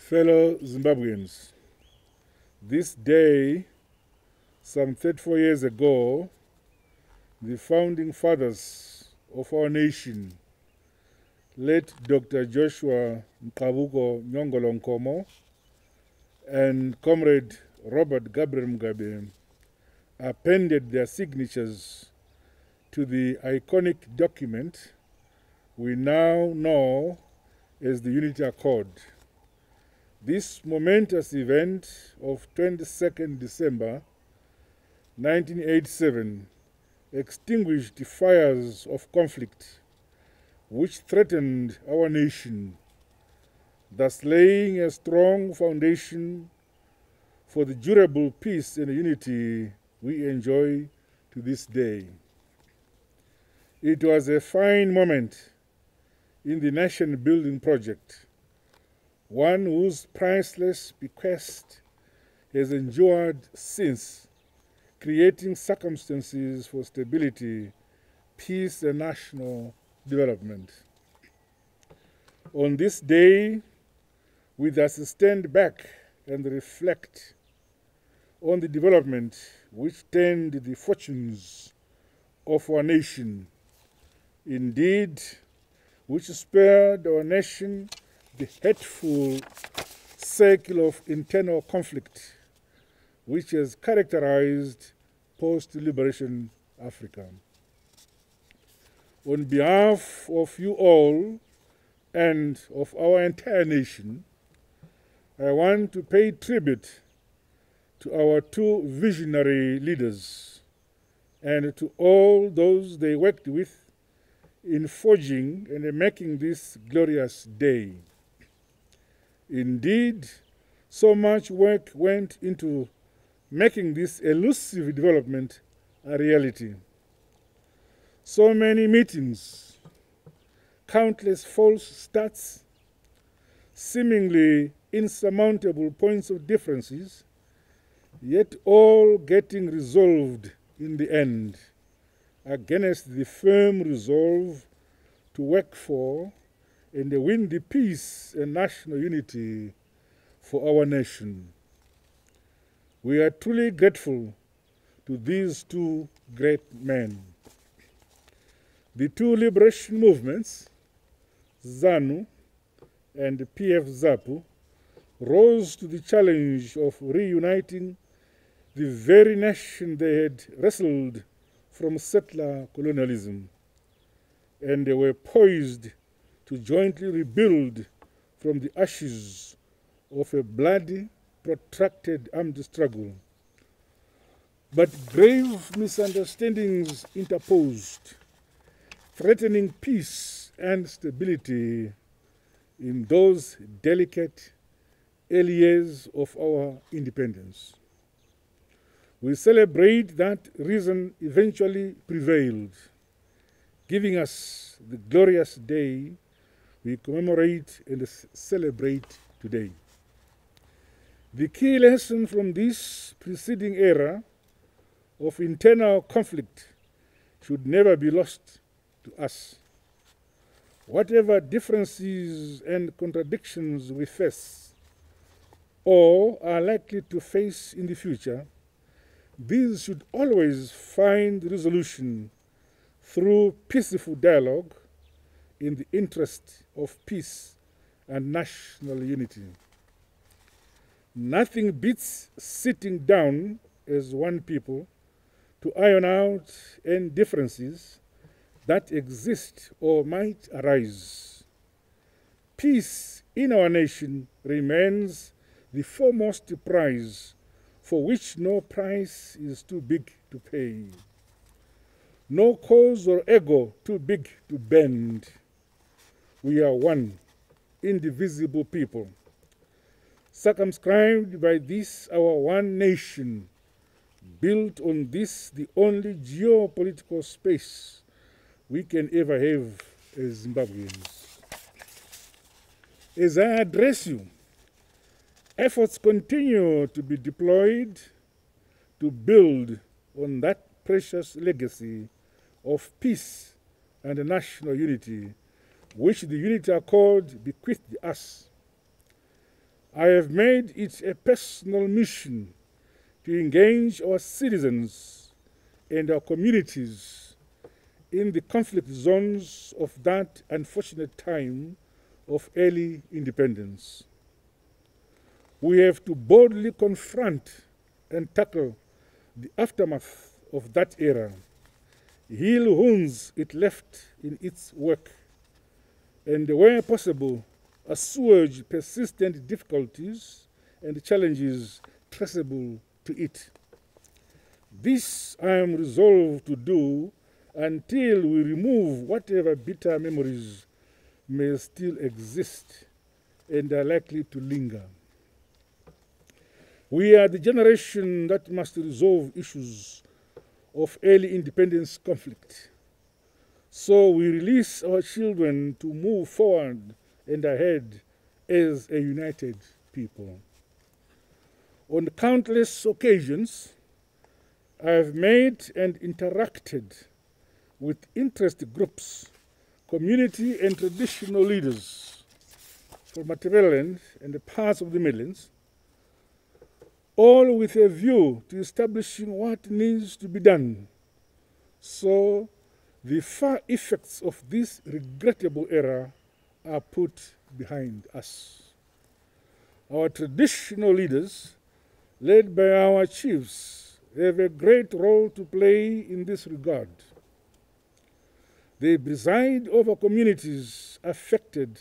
Fellow Zimbabweans, this day, some 34 years ago, the founding fathers of our nation, late Dr. Joshua Mqhabuko Nyongolo Nkomo and Comrade Robert Gabriel Mugabe, appended their signatures to the iconic document we now know as the Unity Accord. This momentous event of 22nd December 1987 extinguished the fires of conflict which threatened our nation, thus laying a strong foundation for the durable peace and unity we enjoy to this day. It was a fine moment in the nation-building project, one whose priceless bequest has endured since, creating circumstances for stability, peace, and national development. On this day, we thus stand back and reflect on the development which turned the fortunes of our nation, indeed, which spared our nation the hateful cycle of internal conflict which has characterized post-liberation Africa. On behalf of you all and of our entire nation, I want to pay tribute to our two visionary leaders and to all those they worked with in forging and making this glorious day. Indeed, so much work went into making this elusive development a reality. So many meetings, countless false starts, seemingly insurmountable points of differences, yet all getting resolved in the end against the firm resolve to work for and win the peace and national unity for our nation. We are truly grateful to these two great men. The two liberation movements, ZANU and PF-ZAPU, rose to the challenge of reuniting the very nation they had wrestled from settler colonialism, and they were poised to jointly rebuild from the ashes of a bloody, protracted armed struggle. But grave misunderstandings interposed, threatening peace and stability in those delicate early years of our independence. We celebrate that reason eventually prevailed, giving us the glorious day we commemorate and celebrate today. The key lesson from this preceding era of internal conflict should never be lost to us. Whatever differences and contradictions we face or are likely to face in the future, these should always find resolution through peaceful dialogue in the interest of peace and national unity. Nothing beats sitting down as one people to iron out any differences that exist or might arise. Peace in our nation remains the foremost prize for which no price is too big to pay. No cause or ego too big to bend. We are one, indivisible people, circumscribed by this our one nation, built on this the only geopolitical space we can ever have as Zimbabweans. As I address you, efforts continue to be deployed to build on that precious legacy of peace and national unity which the Unity Accord bequeathed us. I have made it a personal mission to engage our citizens and our communities in the conflict zones of that unfortunate time of early independence. We have to boldly confront and tackle the aftermath of that era, heal wounds it left in its work, and where possible, assuage persistent difficulties and challenges traceable to it. This I am resolved to do until we remove whatever bitter memories may still exist and are likely to linger. We are the generation that must resolve issues of early independence conflict. So we release our children to move forward and ahead as a united people. On countless occasions, I have made and interacted with interest groups, community and traditional leaders from Matabeleland and the parts of the Midlands, all with a view to establishing what needs to be done so the far effects of this regrettable era are put behind us. Our traditional leaders, led by our chiefs, have a great role to play in this regard. They preside over communities affected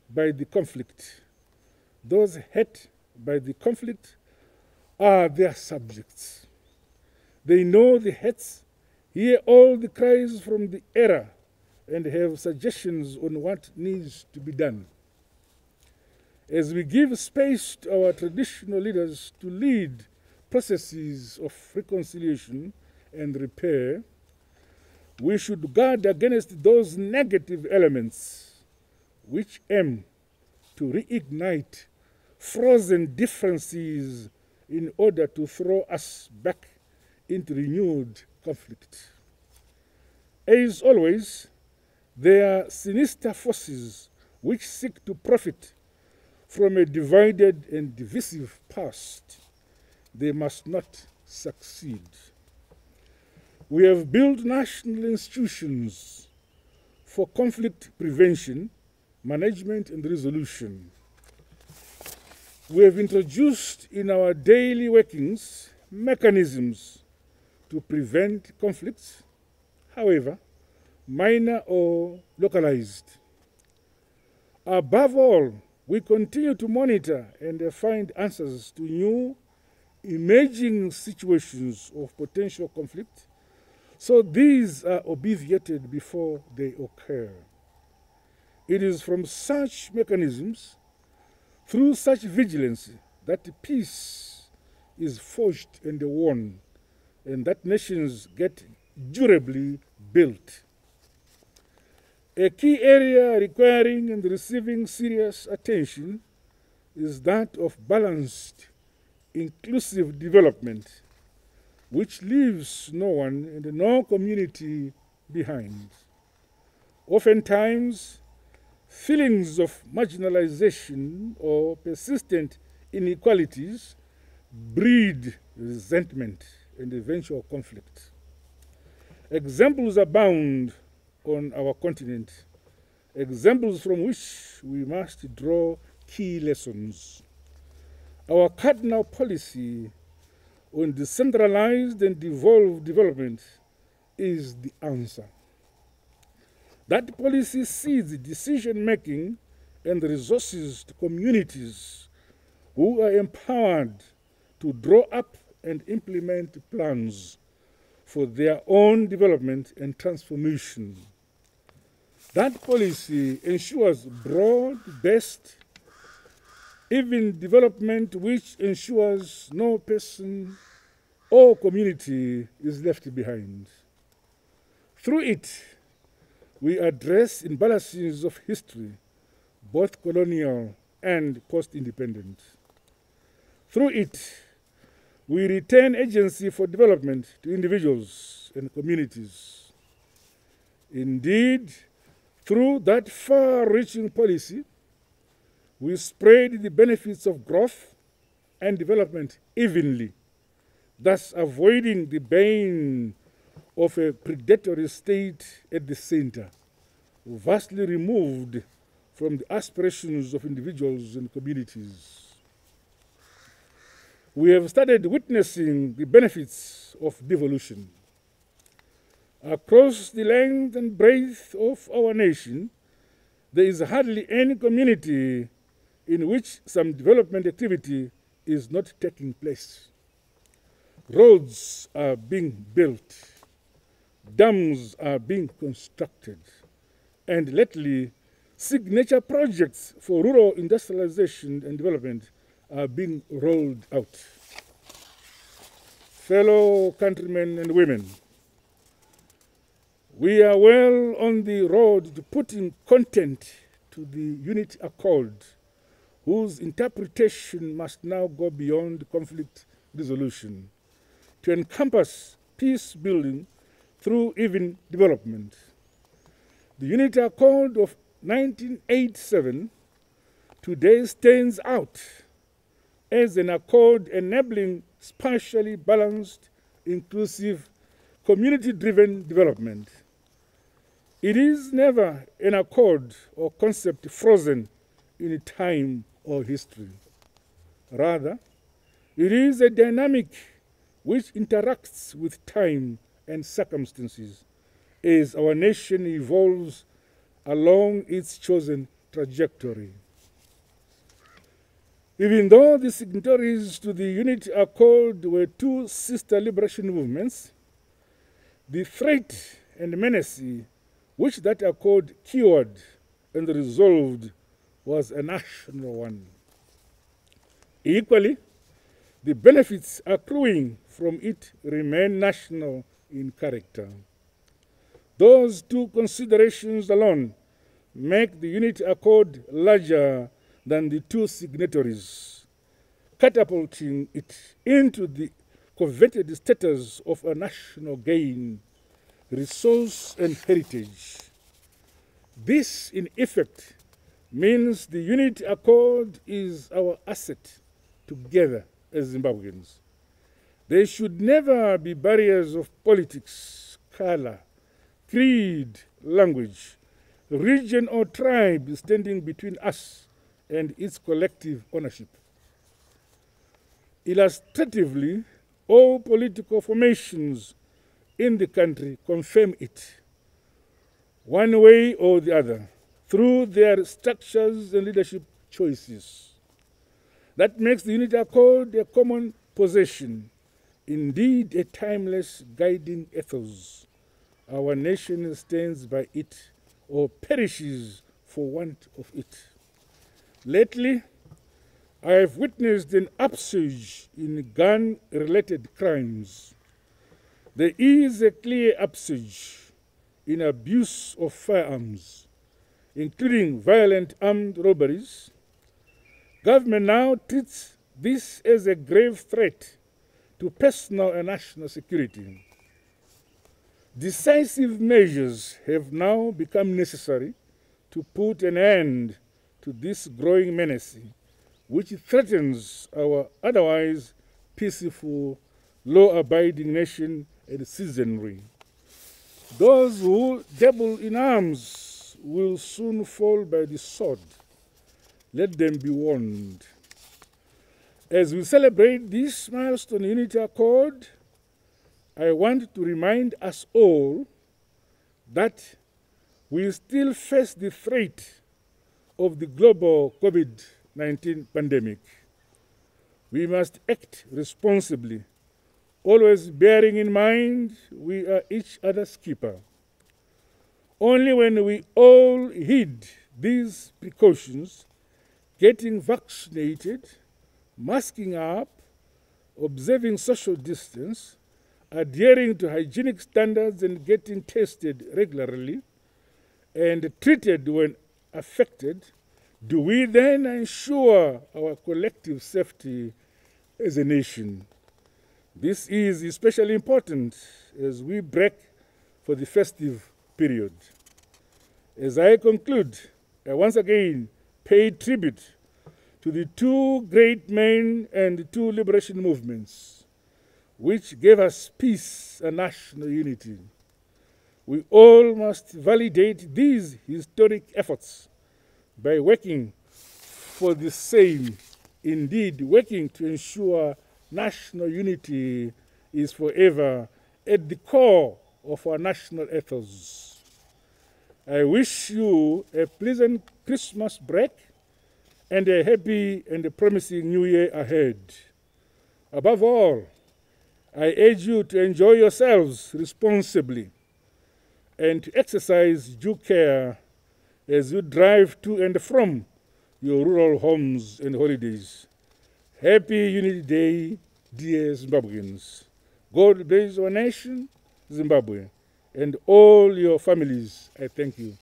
by the conflict. Those hurt by the conflict are their subjects. They know the hurts, hear all the cries from the era, and have suggestions on what needs to be done. As we give space to our traditional leaders to lead processes of reconciliation and repair, we should guard against those negative elements which aim to reignite frozen differences in order to throw us back into renewed conflict. As always, there are sinister forces which seek to profit from a divided and divisive past. They must not succeed. We have built national institutions for conflict prevention, management, and resolution. We have introduced in our daily workings mechanisms to prevent conflicts, however minor or localized. Above all, we continue to monitor and find answers to new emerging situations of potential conflict, so these are obviated before they occur. It is from such mechanisms, through such vigilance, that peace is forged and won, and that nations get durably built. A key area requiring and receiving serious attention is that of balanced, inclusive development, which leaves no one and no community behind. Oftentimes, feelings of marginalization or persistent inequalities breed resentment and eventual conflict. Examples abound on our continent, examples from which we must draw key lessons. Our cardinal policy on decentralized and devolved development is the answer. That policy sees decision-making and resources to communities who are empowered to draw up and implement plans for their own development and transformation. That policy ensures broad-based, even development which ensures no person or community is left behind. Through it, we address imbalances of history, both colonial and post-independent. Through it, we retain agency for development to individuals and communities. Indeed, through that far-reaching policy, we spread the benefits of growth and development evenly, thus avoiding the bane of a predatory state at the center, vastly removed from the aspirations of individuals and communities. We have started witnessing the benefits of devolution. Across the length and breadth of our nation, there is hardly any community in which some development activity is not taking place. Roads are being built, dams are being constructed, and lately, signature projects for rural industrialization and development are being rolled out. Fellow countrymen and women, we are well on the road to putting content to the Unity Accord, whose interpretation must now go beyond conflict resolution to encompass peace building through even development. The Unity Accord of 1987 today stands out as an accord enabling spatially balanced, inclusive, community-driven development. It is never an accord or concept frozen in time or history. Rather, it is a dynamic which interacts with time and circumstances as our nation evolves along its chosen trajectory. Even though the signatories to the Unity Accord were two sister liberation movements, the threat and menace which that accord cured and resolved was a national one. Equally, the benefits accruing from it remain national in character. Those two considerations alone make the Unity Accord larger than the two signatories, catapulting it into the coveted status of a national gain, resource, and heritage. This, in effect, means the Unity Accord is our asset together as Zimbabweans. There should never be barriers of politics, color, creed, language, region, or tribe standing between us and its collective ownership. Illustratively, all political formations in the country confirm it, one way or the other, through their structures and leadership choices. That makes the Unity Accord a common possession, indeed a timeless guiding ethos. Our nation stands by it or perishes for want of it. Lately, I have witnessed an upsurge in gun-related crimes. There is a clear upsurge in abuse of firearms, including violent armed robberies. Government now treats this as a grave threat to personal and national security. Decisive measures have now become necessary to put an end to this growing menace, which threatens our otherwise peaceful, law-abiding nation and citizenry. Those who dabble in arms will soon fall by the sword. Let them be warned. As we celebrate this milestone Unity Accord, I want to remind us all that we still face the threat of the global COVID-19 pandemic. We must act responsibly, always bearing in mind we are each other's keeper. Only when we all heed these precautions, getting vaccinated, masking up, observing social distance, adhering to hygienic standards and getting tested regularly, and treated when affected, do we then ensure our collective safety as a nation. This is especially important as we break for the festive period. As I conclude, I once again pay tribute to the two great men and the two liberation movements, which gave us peace and national unity. We all must validate these historic efforts by working for the same, indeed working to ensure national unity is forever at the core of our national ethos. I wish you a pleasant Christmas break and a happy and a promising New Year ahead. Above all, I urge you to enjoy yourselves responsibly and to exercise due care as you drive to and from your rural homes and holidays. Happy Unity Day, dear Zimbabweans. God bless our nation, Zimbabwe, and all your families. I thank you.